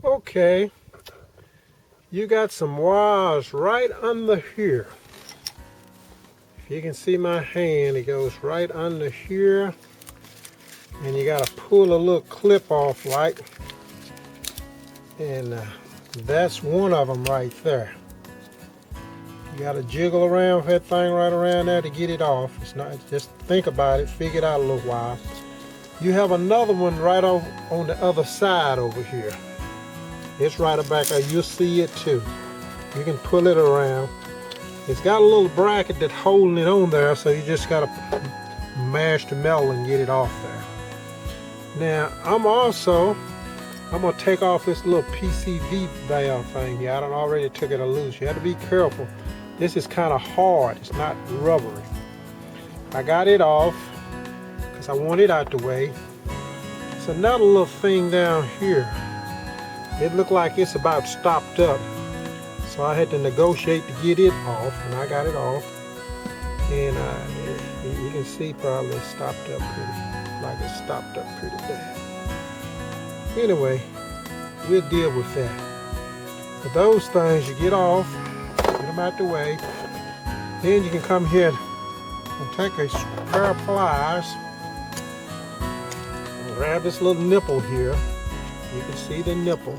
Okay, you got some wires right under here. If you can see my hand, it goes right under here, and you got to pull a little clip off, right? And that's one of them right there. You got to jiggle around with that thing right around there to get it off. It's not, just think about it, figure it out a little while. You have another one right over on the other side over here. It's right back there. You'll see it too. You can pull it around. It's got a little bracket that's holding it on there, so you just got to mash the metal and get it off there. Now, I'm going to take off this little PCV valve thing here. I done already took it loose. You have to be careful. This is kind of hard. It's not rubbery. I got it off because I want it out the way. It's another little thing down here. It looked like it's about stopped up. So I had to negotiate to get it off, and I got it off. And you can see probably it stopped up pretty bad. Anyway, we'll deal with that. But those things you get off, get them out the way. Then you can come here and take a pair of pliers and grab this little nipple here. You can see the nipple.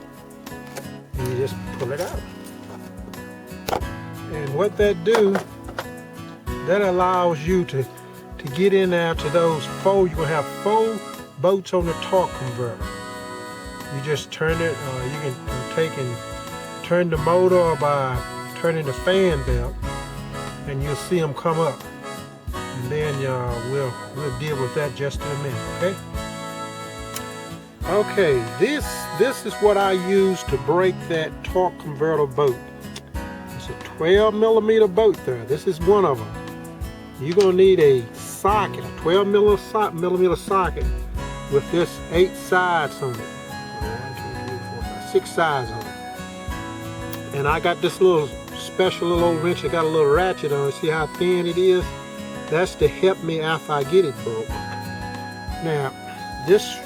And you just pull it out. And what that do, that allows you to get in there to those four. You're going to have 4 bolts on the torque converter. You just turn it, you can take and turn the motor by turning the fan belt, and you'll see them come up. And then we'll deal with that just in a minute, okay? Okay, this is what I use to break that torque converter bolt. It's a 12 millimeter bolt there. This is one of them. You're gonna need a socket, a 12 millimeter socket with this 8 sides on it. 1, 2, 3, 4, 5, 6 sides on it. And I got this little special little old wrench. It got a little ratchet on it. See how thin it is? That's to help me after I get it broke. Now, this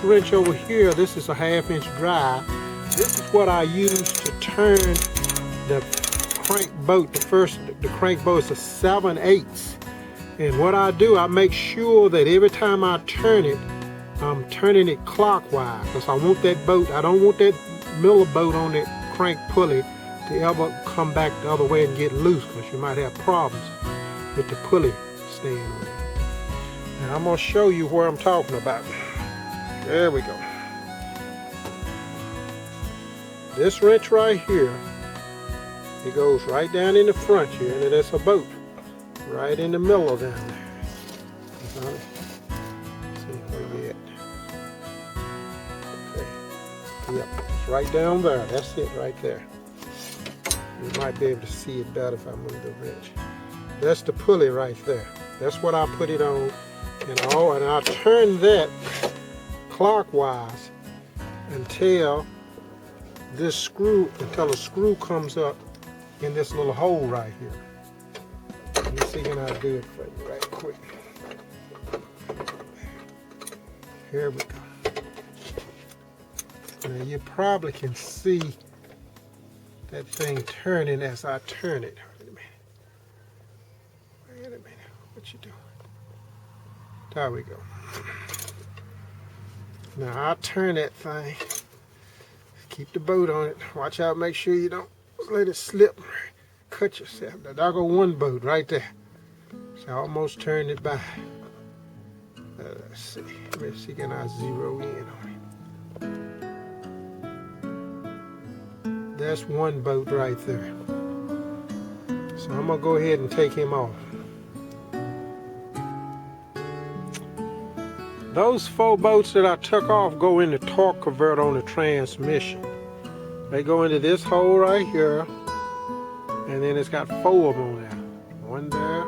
wrench over here, this is a 1/2 inch drive. This is what I use to turn the crank bolt. The crank bolt is a 7/8. And what I do, I make sure that every time I turn it, I'm turning it clockwise, because I want that bolt, I don't want that miller bolt on that crank pulley to ever come back the other way and get loose, because you might have problems with the pulley staying on it. Now I'm going to show you where I'm talking about. There we go. This wrench right here, it goes right down in the front here, and there's a bolt right in the middle down there. See where we at? Okay. Yep, it's right down there. That's it right there. You might be able to see it better if I move the wrench. That's the pulley right there. That's what I put it on, and I turn that clockwise until the screw comes up in this little hole right here. Let me see, can I do it for you right quick? Here we go. Now you probably can see that thing turning as I turn it. Wait a minute. What you doing? There we go. Now I turn that thing. Keep the bolt on it. Watch out, make sure you don't let it slip. Cut yourself. There go one bolt right there. So I almost turned it by. Let's see. Let's see, can I zero in on it? That's one bolt right there. So I'm gonna go ahead and take him off. Those 4 bolts that I took off go in the torque converter on the transmission. They go into this hole right here, and then it's got 4 of them on there. One there,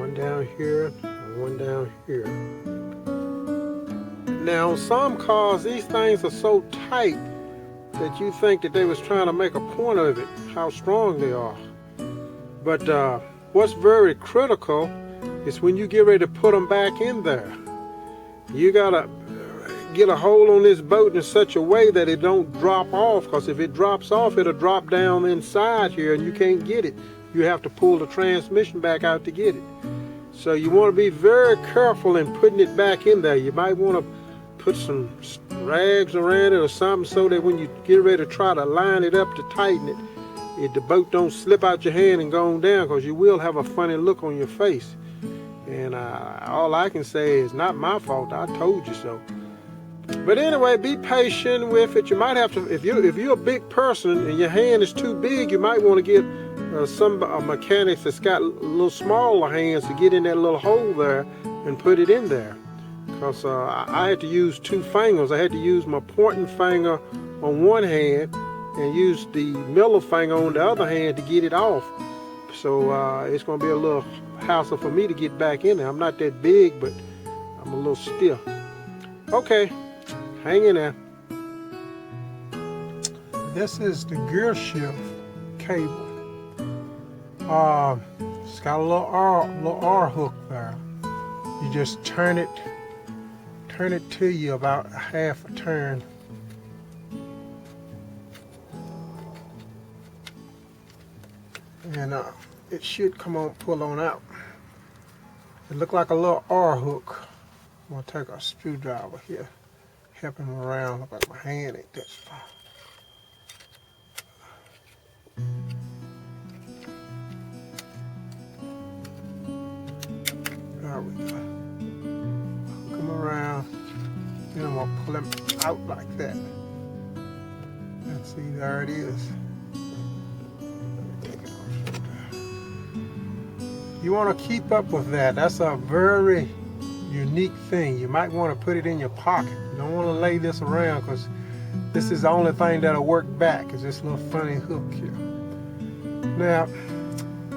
one down here, and one down here. Now, on some cars, these things are so tight that you think that they was trying to make a point of it, how strong they are. But what's very critical is when you get ready to put them back in there. You gotta get a hold on this boat in such a way that it don't drop off, because if it drops off, it'll drop down inside here and you can't get it. You have to pull the transmission back out to get it. So you want to be very careful in putting it back in there. You might want to put some rags around it or something so that when you get ready to try to line it up to tighten it, the boat don't slip out your hand and go on down, because you will have a funny look on your face. And all I can say is not my fault. I told you so. But anyway, be patient with it. You might have to, if you're a big person and your hand is too big, you might want to get some mechanics that's got a little smaller hands to get in that little hole there and put it in there. Because I had to use two fingers. I had to use my pointing finger on one hand and use the middle finger on the other hand to get it off. So it's going to be a little hassle for me to get back in there. I'm not that big, but I'm a little stiff. Okay, hang in there. This is the gear shift cable. It's got a little R hook there. You just turn it to you about a half a turn. And it should come on, pull on out. It looked like a little R hook. I'm gonna take a screwdriver here, help him around. Look like my hand ain't that strong. There we go. Come around. Then I'm gonna pull him out like that. Let's see, there it is. You want to keep up with that. That's a very unique thing. You might want to put it in your pocket. You don't want to lay this around, because this is the only thing that'll work back, is this little funny hook here. Now,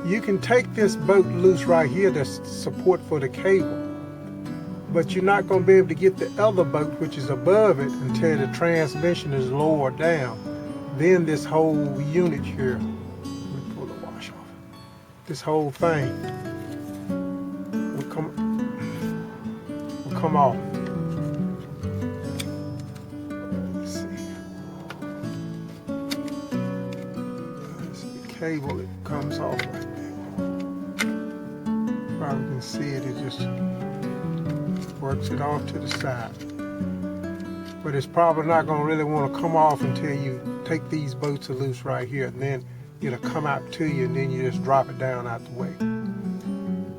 you can take this boat loose right here, that's support for the cable, but you're not going to be able to get the other boat, which is above it, until the transmission is lowered down. Then this whole unit here, let me pull the wash off. This whole thing will come off. Let's see. Let's see the cable, it comes off like that. Probably can see it, it just works it off to the side. But it's probably not going to really want to come off until you take these boats loose right here, and then it'll come out to you, and then you just drop it down out the way.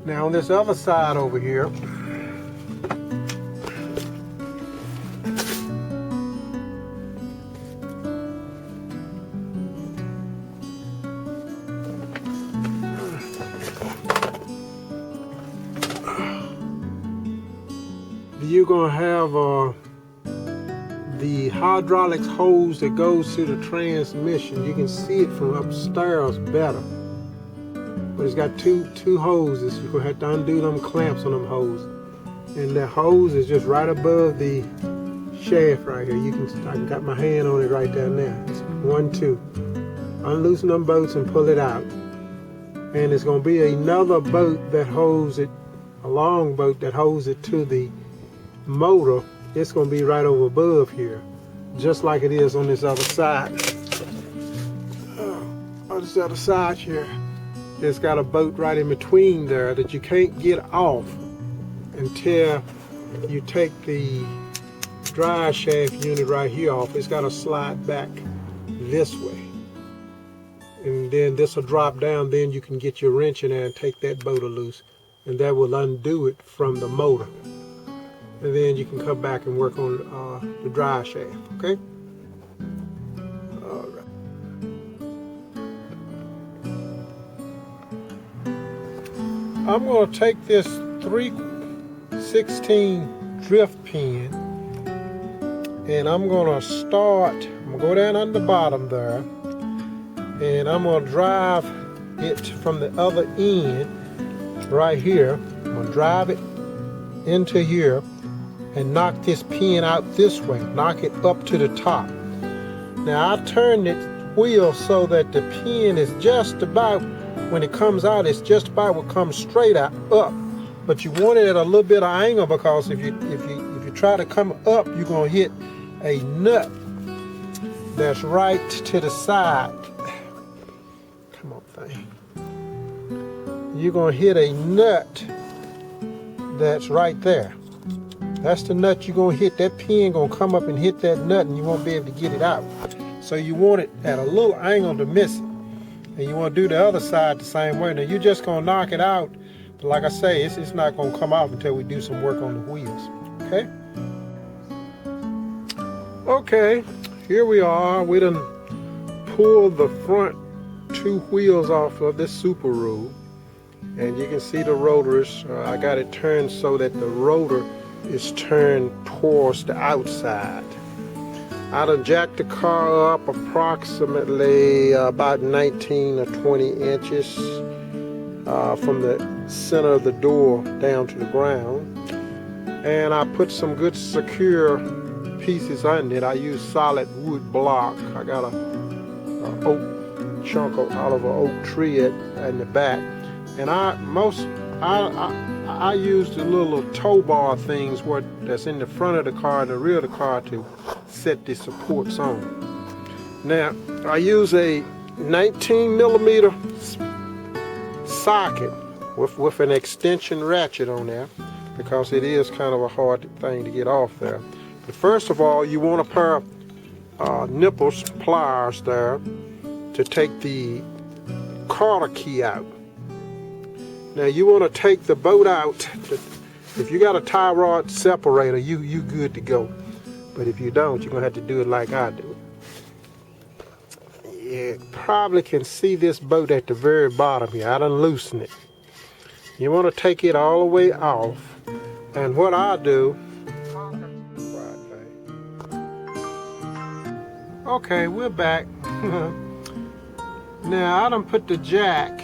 Now on this other side over here, you're going to have the hydraulics hose that goes to the transmission. You can see it from upstairs better, but it's got two hoses. You're going to have to undo them clamps on them hoses, and the hose is just right above the shaft right here. I got my hand on it right down there. It's 1, 2. Unloosen them bolts and pull it out, and it's going to be another boat that holds it, a long boat that holds it to the motor. It's going to be right over above here, just like it is on this other side. On this other side here, it's got a boat right in between there that you can't get off until you take the drive shaft unit right here off. It's got to slide back this way, and then this will drop down. Then you can get your wrench in there and take that boat loose, and that will undo it from the motor. And then you can come back and work on the drive shaft, okay? All right. I'm going to take this 3/16 drift pin, and I'm going to go down on the bottom there, and I'm going to drive it from the other end right here. I'm going to drive it into here and knock this pin out this way, knock it up to the top. Now I turned the wheel so that the pin is just about, when it comes out, it's just about will come straight out up. But you want it at a little bit of angle, because if you try to come up, you're gonna hit a nut that's right to the side. Come on, thing. You're gonna hit a nut that's right there. That's the nut you're gonna hit. That pin gonna come up and hit that nut, and you won't be able to get it out. So you want it at a little angle to miss it. And you want to do the other side the same way. Now you're just gonna knock it out, but like I say, it's not gonna come off until we do some work on the wheels. Okay? Okay, here we are. We done pulled the front two wheels off of this Subaru. And you can see the rotors. I got it turned so that the rotor is turned towards the outside. I done jacked the car up approximately about 19 or 20 inches from the center of the door down to the ground. And I put some good secure pieces on it. I use solid wood block. I got a oak chunk out of an oak tree in the back. And I use the little tow bar things that's in the front of the car and the rear of the car to set the supports on. Now I use a 19mm socket with an extension ratchet on there, because it is kind of a hard thing to get off there. But first of all, you want a pair of nipples, pliers there, to take the quarter key out. Now you want to take the bolt out. If you got a tie rod separator, you good to go. But if you don't, you're gonna have to do it like I do. You probably can see this bolt at the very bottom here. I done loosen it. You want to take it all the way off. And what I do. Okay, we're back. Now I done put the jack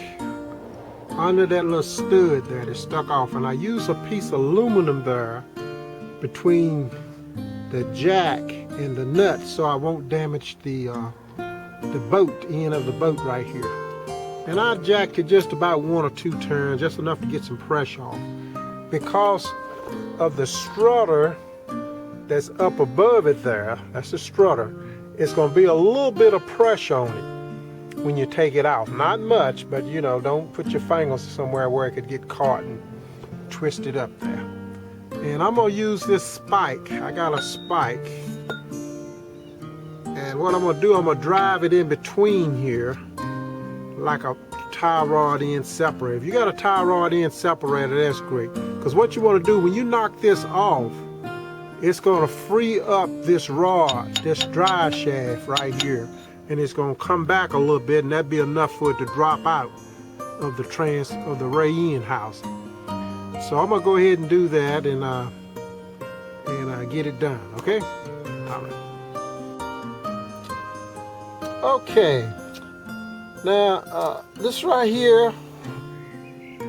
under that little stud there that stuck off, and I use a piece of aluminum there between the jack and the nut so I won't damage the boat, end of the boat right here. And I jacked it just about 1 or 2 turns, just enough to get some pressure on. Because of the strutter that's up above it there, that's the strutter, it's going to be a little bit of pressure on it when you take it out. Not much, but you know, don't put your fingers somewhere where it could get caught and twisted up there. And I'm gonna use this spike. I got a spike. And what I'm gonna do, I'm gonna drive it in between here like a tie rod end separator. If you got a tie rod end separator, that's great. Because what you want to do when you knock this off, it's gonna free up this rod, this drive shaft right here. And it's going to come back a little bit, and that'd be enough for it to drop out of the rear-end housing. So I'm gonna go ahead and do that and get it done. Okay. All right. Okay. Now this right here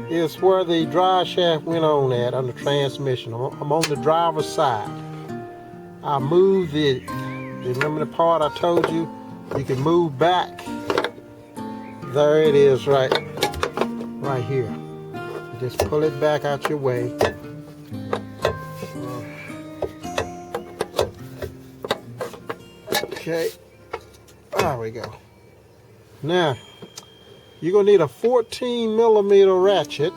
is where the drive shaft went on the transmission. I'm on the driver's side. I moved it. Remember the part I told you? You can move back. There it is, right here. Just pull it back out your way. Okay, there we go. Now, you're gonna need a 14mm ratchet.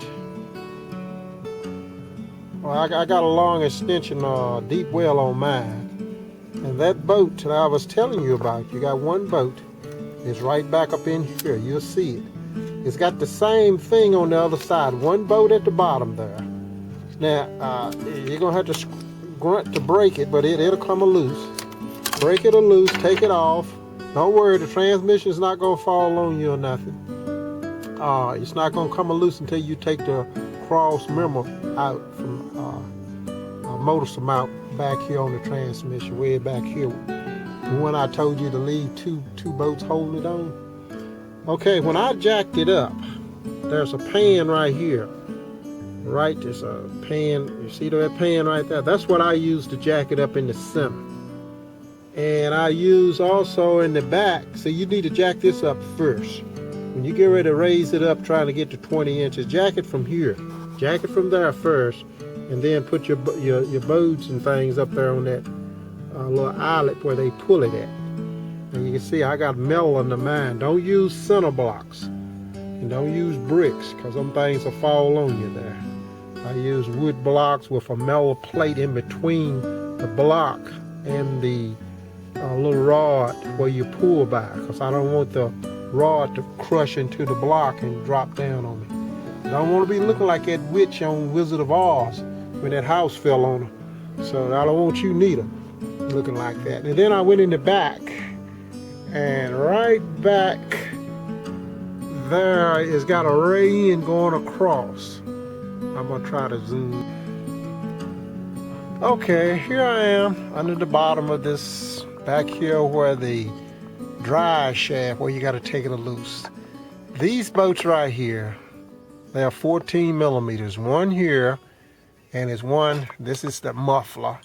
Well, I got a long extension deep well on mine. And that boat that I was telling you about, you got one boat, is right back up in here. You'll see it. It's got the same thing on the other side. One boat at the bottom there. Now, you're going to have to grunt to break it, but it'll come loose. Break it or loose, take it off. Don't worry, the transmission's not going to fall on you or nothing. It's not going to come loose until you take the cross member out from motor mount back here on the transmission, way back here. The one I told you to leave two bolts holding it on. Okay, when I jacked it up, there's a pan right here. Right, there's a pan. You see that pan right there? That's what I use to jack it up in the center. And I use also in the back. So you need to jack this up first. When you get ready to raise it up, trying to get to 20 inches, jack it from here. Jack it from there first. and then put your boats and things up there on that little eyelet where they pull it at. And you can see I got metal under mine. Don't use center blocks, and don't use bricks, because them things will fall on you there. I use wood blocks with a metal plate in between the block and the little rod where you pull by, because I don't want the rod to crush into the block and drop down on me. I don't want to be looking like that witch on Wizard of Oz when that house fell on her. So I don't want you neither looking like that. And then I went in the back, and right back there it's got a ray-in going across. I'm gonna try to zoom. Okay, here I am under the bottom of this, back here where the drive shaft, where you got to take it loose. These boats right here, they are 14 millimeters. One here, and it's one, this is the muffler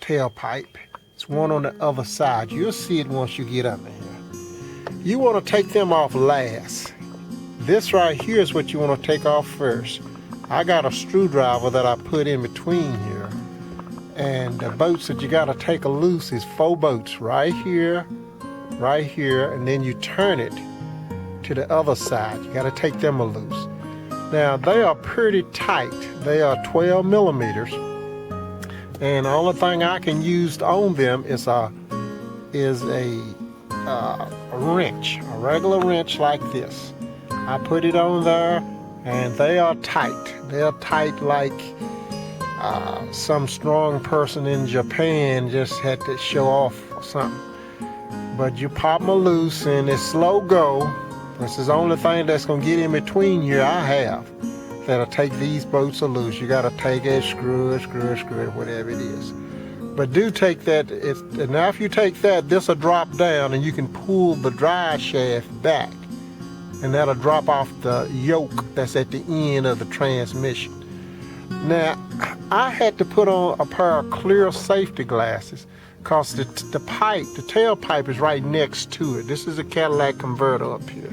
tailpipe. It's one on the other side. You'll see it once you get up in here. You want to take them off last. This right here is what you want to take off first. I got a screwdriver that I put in between here, and the boats that you got to take loose is 4 boats right here, and then you turn it to the other side. You got to take them loose. Now they are pretty tight. They are 12 millimeters, and the only thing I can use on them is a wrench, a regular wrench like this. I put it on there, and they are tight. They are tight like some strong person in Japan just had to show off or something. But you pop them loose, and it's slow go. This is the only thing that's gonna get in between here I have that'll take these boats loose. You gotta take it, screw it, whatever it is. But do take that. Now if you take that, this will drop down, and you can pull the drive shaft back, and that'll drop off the yoke that's at the end of the transmission. Now, I had to put on a pair of clear safety glasses, because the tailpipe is right next to it. This is a Cadillac converter up here.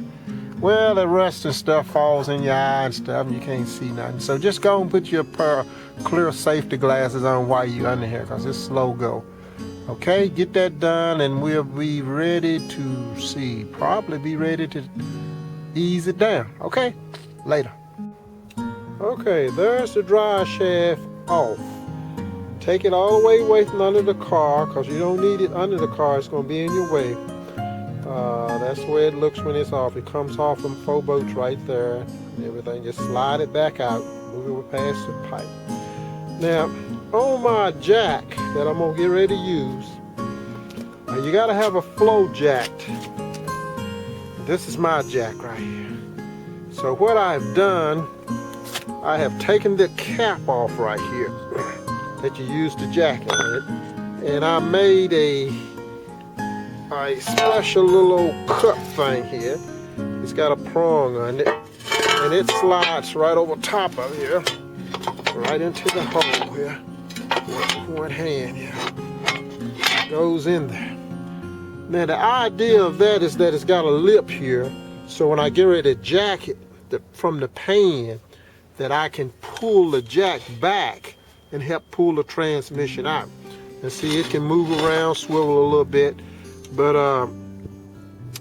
Well, the rust and stuff falls in your eye and stuff, and you can't see nothing. So just go and put your pair of clear safety glasses on while you're under here, because it's slow go. Okay, get that done, and we'll be ready to see, probably be ready to ease it down. Okay, later. Okay, there's the drive shaft off. Take it all the way away from under the car, because you don't need it under the car. It's going to be in your way. That's the way it looks when it's off. It comes off from 4 boats right there and everything. Just slide it back out, move it past the pipe. Now, on my jack that I'm going to get ready to use, you got to have a flow jack. This is my jack right here. So what I've done, I have taken the cap off right here that you use to jack it, and I made a special little cup thing here. It's got a prong on it, and it slides right over top of here, right into the hole here. One hand here goes in there. Now the idea of that is that it's got a lip here, so when I get ready to jack it from the pan, that I can pull the jack back and help pull the transmission out. And see, it can move around, swivel a little bit, but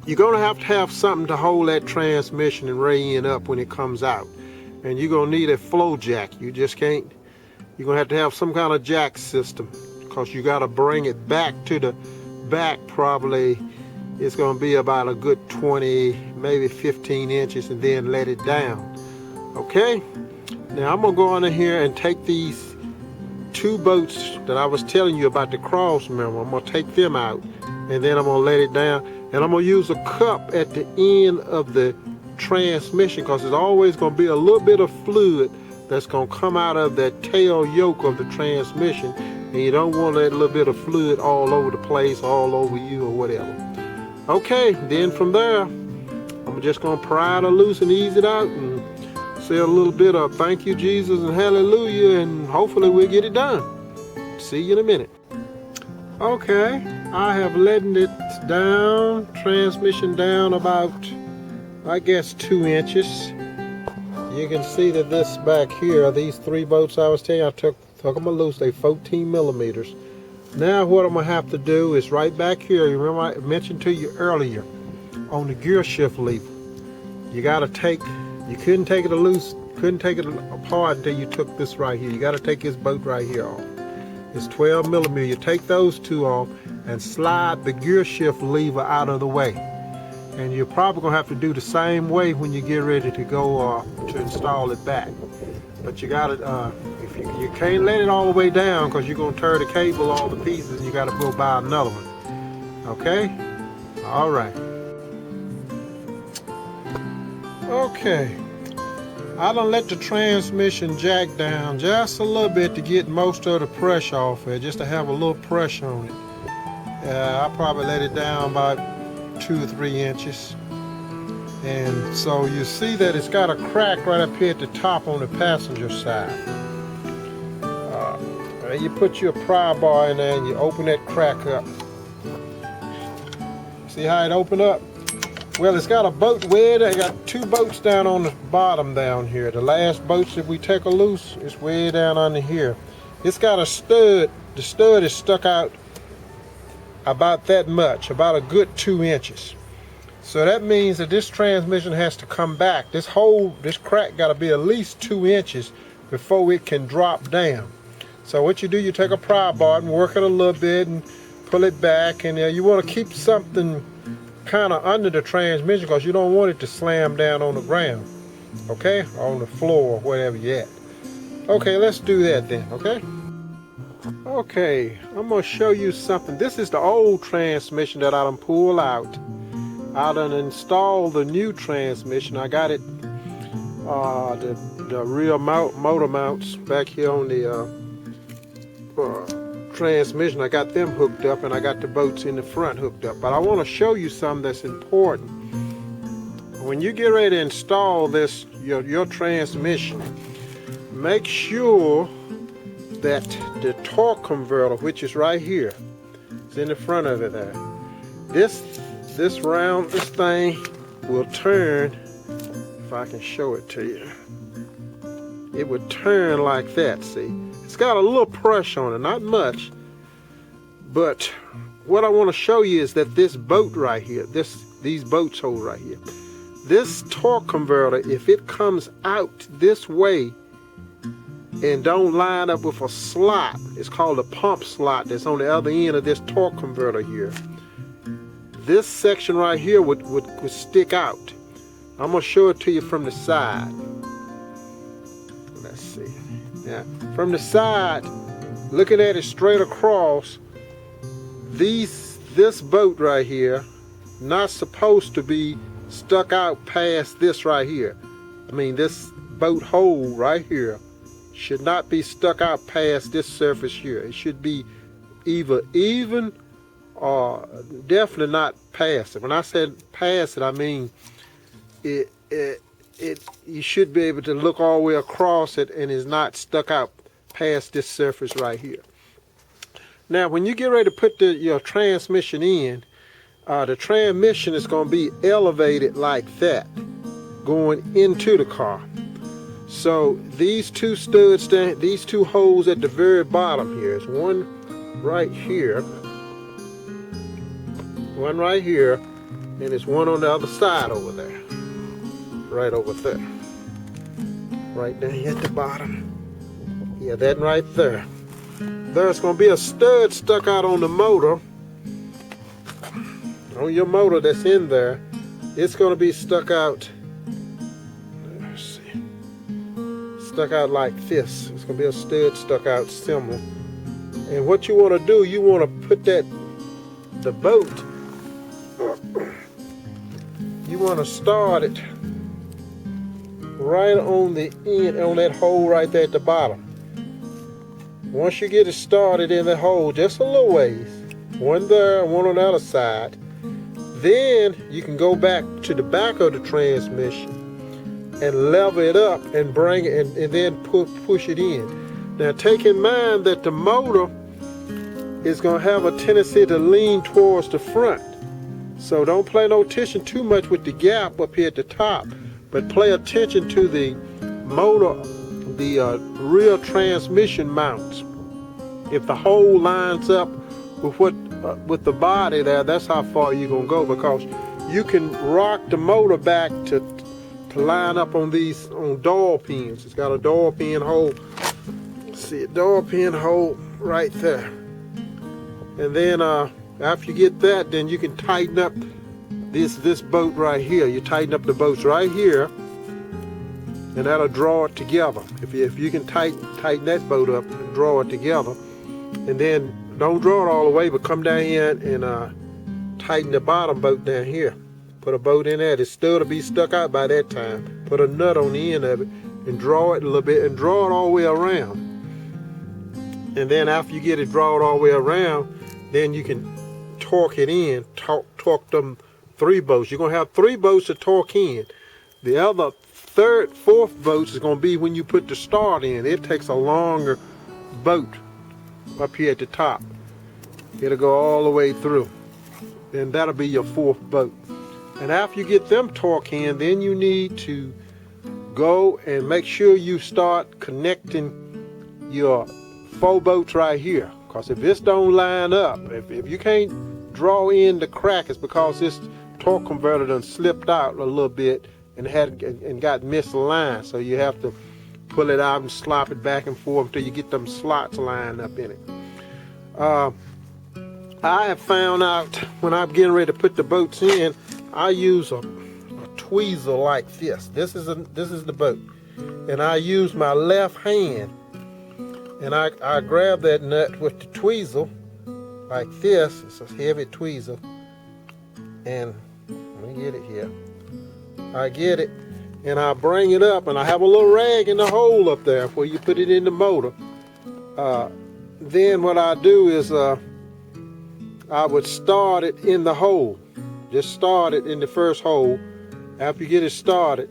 you're gonna have to have something to hold that transmission and rein up when it comes out. And you're gonna need a flow jack. You just can't, you're gonna have to have some kind of jack system, because you gotta bring it back to the back. Probably it's gonna be about a good 20, maybe 15 inches, and then let it down. Okay, now I'm gonna go under here and take these 2 boats that I was telling you about, the cross member. I'm gonna take them out, and then I'm gonna let it down, and I'm gonna use a cup at the end of the transmission, because there's always gonna be a little bit of fluid that's gonna come out of that tail yoke of the transmission, and you don't want that little bit of fluid all over the place, all over you or whatever. Okay, then from there, I'm just gonna pry it loose and ease it out, and say a little bit of thank you Jesus and hallelujah, and hopefully we'll get it done. See you in a minute. Okay, I have letting it down, transmission down about, I guess, 2 inches. you can see that this back here, these 3 bolts I was telling you, I took them loose. They 14 millimeters. Now what I'm gonna have to do is right back here, you remember I mentioned to you earlier on the gear shift lever, you couldn't take it loose, couldn't take it apart until you took this right here. You got to take this bolt right here off. It's 12 millimeter. You take those 2 off and slide the gear shift lever out of the way. And you're probably gonna have to do the same way when you get ready to go to install it back. But you got to, if you can't let it all the way down because you're gonna tear the cable all to pieces, and you got to go buy another one. Okay? All right. Okay. I done let the transmission jack down just a little bit to get most of the pressure off it, just to have a little pressure on it. I probably let it down about 2 or 3 inches. And so you see that it's got a crack right up here at the top on the passenger side. And you put your pry bar in there and you open that crack up. See how it opened up? Well, it's got a bolt way there. Got 2 bolts down on the bottom down here. The last bolts that we take loose is way down under here. It's got a stud. The stud is stuck out about that much, about a good 2 inches. So that means that this transmission has to come back. This crack got to be at least 2 inches before it can drop down. So what you do, you take a pry bar and work it a little bit and pull it back, and you want to keep something kind of under the transmission because you don't want it to slam down on the ground, okay, on the floor, wherever you're at. Okay, let's do that then. Okay, I'm gonna show you something. This is the old transmission that I done pulled out. I done installed the new transmission. I got it, the rear motor mounts back here on the transmission. I got them hooked up, and I got the bolts in the front hooked up. But I want to show you something that's important. When you get ready to install this, your transmission, make sure that the torque converter, which is right here, is in the front of it there. This thing will turn, if I can show it to you. It would turn like that, see? It's got a little pressure on it, not much, but what I want to show you is that this bolt right here, these bolts hold right here, this torque converter, if it comes out this way and don't line up with a slot, it's called a pump slot that's on the other end of this torque converter here, this section right here would stick out. I'm going to show it to you from the side. Let's see. Now, from the side, looking at it straight across, this bolt right here not supposed to be stuck out past this right here. I mean, this bolt hole right here should not be stuck out past this surface here. It should be either even or definitely not past it. When I said past it, I mean you should be able to look all the way across it and it's not stuck out past this surface right here. Now, when you get ready to put your transmission in, the transmission is going to be elevated like that, going into the car. So these 2 studs, these 2 holes at the very bottom here, is one right here, and there's one on the other side over there, right over there, right down here at the bottom. Yeah, that right there. There's going to be a stud stuck out on the motor, on your motor that's in there. It's going to be stuck out, let's see, stuck out like this. It's going to be a stud stuck out similar. And what you want to do, you want to put the bolt, you want to start it right on the end, on that hole right there at the bottom. Once you get it started in the hole, just a little ways, one there, one on the other side, then you can go back to the back of the transmission and level it up and bring it and then push it in. Now take in mind that the motor is going to have a tendency to lean towards the front. So don't pay no attention too much with the gap up here at the top, but pay attention to the motor, the rear transmission mounts. If the hole lines up with with the body there, that's how far you're gonna go, because you can rock the motor back to line up on these door pins. It's got a door pin hole. See a door pin hole right there. And then after you get that, then you can tighten up this bolt right here. You tighten up the bolts right here, and that'll draw it together. If you can tighten that bolt up and draw it together, and then don't draw it all the way, but come down here and tighten the bottom bolt down here. Put a bolt in there. It's still to be stuck out by that time. Put a nut on the end of it and draw it a little bit, and draw it all the way around. And then after you get it drawn all the way around, then you can torque it in. Torque them 3 bolts. You're gonna have 3 bolts to torque in. The other 3rd, 4th bolts is gonna be when you put the start in. It takes a longer bolt up here at the top. It'll go all the way through, and that'll be your 4th bolt. And after you get them torque in, then you need to go and make sure you start connecting your 4 bolts right here. Because if this don't line up, if you can't draw in the crack, it's because this torque converter done slipped out a little bit and got misaligned. So you have to pull it out and slop it back and forth until you get them slots lined up in it. I have found out when I'm getting ready to put the bolts in, I use a tweezer like this. This is the bolt, and I use my left hand, and I grab that nut with the tweezer like this. It's a heavy tweezer, and let me get it here. I get it, and I bring it up, and I have a little rag in the hole up there where you put it in the motor. Then what I do is I would start it in the hole. Just start it in the first hole. After you get it started,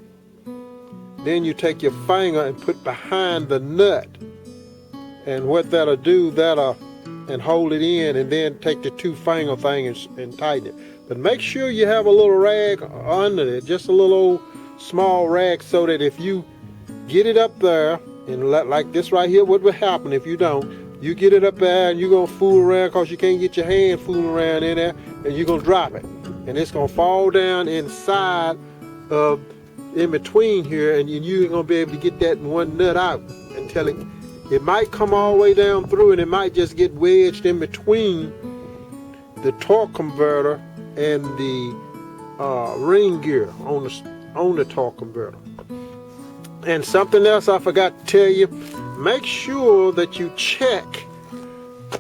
then you take your finger and put behind the nut, and what that'll do, and hold it in, and then take the 2 finger thing and tighten it. But make sure you have a little rag under it, just a little old small rag, so that if you get it up there, and like this right here, what will happen if you don't? You get it up there and you're gonna fool around, because you can't get your hand fooling around in there, and you're gonna drop it. And it's gonna fall down inside of, in between here, and you ain't gonna be able to get that one nut out until it might come all the way down through, and it might just get wedged in between the torque converter and the ring gear on the torque converter. And something else I forgot to tell you, make sure that you check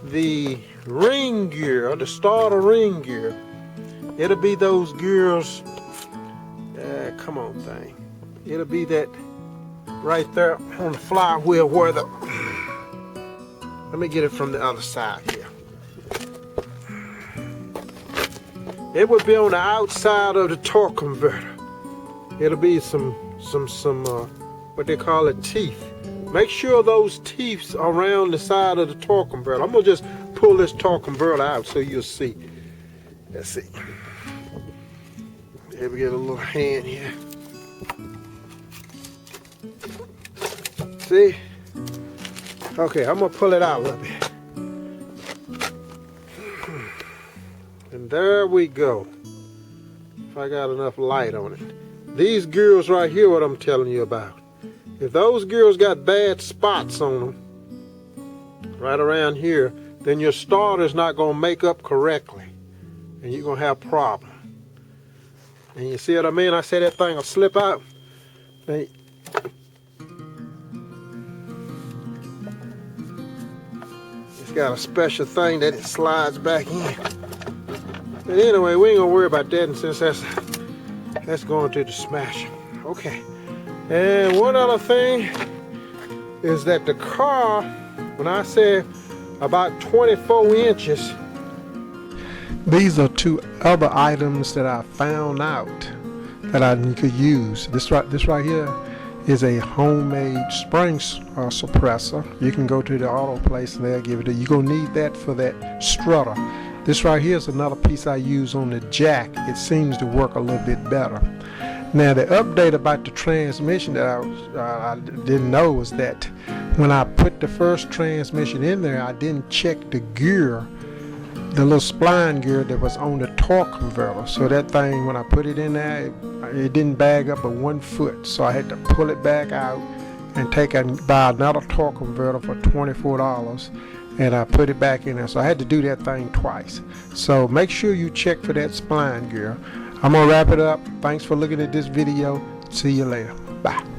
the ring gear, the starter ring gear. It'll be those gears, come on thing. It'll be that right there on the flywheel where let me get it from the other side here. It would be on the outside of the torque converter. It'll be some what they call it, teeth. Make sure those teeth are around the side of the torque converter. I'm gonna just pull this torque converter out so you'll see. Let's see. Here we get a little hand here. See? Okay, I'm gonna pull it out a little bit. And there we go. If I got enough light on it. These gears right here, what I'm telling you about. If those gears got bad spots on them, right around here, then your starter's not gonna make up correctly, and you're gonna have problems. And you see what I mean? I say that thing will slip out. It's got a special thing that it slides back in. But anyway, we ain't gonna worry about that, and since that's going to the smash. Okay. And one other thing is that the car, when I say about 24 inches, these are 2 other items that I found out that I could use. This right here is a homemade spring suppressor. You can go to the auto place and they'll give it to you. You're gonna need that for that strutter. This right here is another piece I use on the jack. It seems to work a little bit better. Now the update about the transmission that I didn't know was that when I put the first transmission in there, I didn't check the gear, the little spline gear that was on the torque converter. So that thing, when I put it in there, it didn't bag up but 1 foot. So I had to pull it back out and take and buy another torque converter for $24, and I put it back in there. So I had to do that thing twice. So make sure you check for that spline gear. I'm gonna wrap it up. Thanks for looking at this video. See you later. Bye.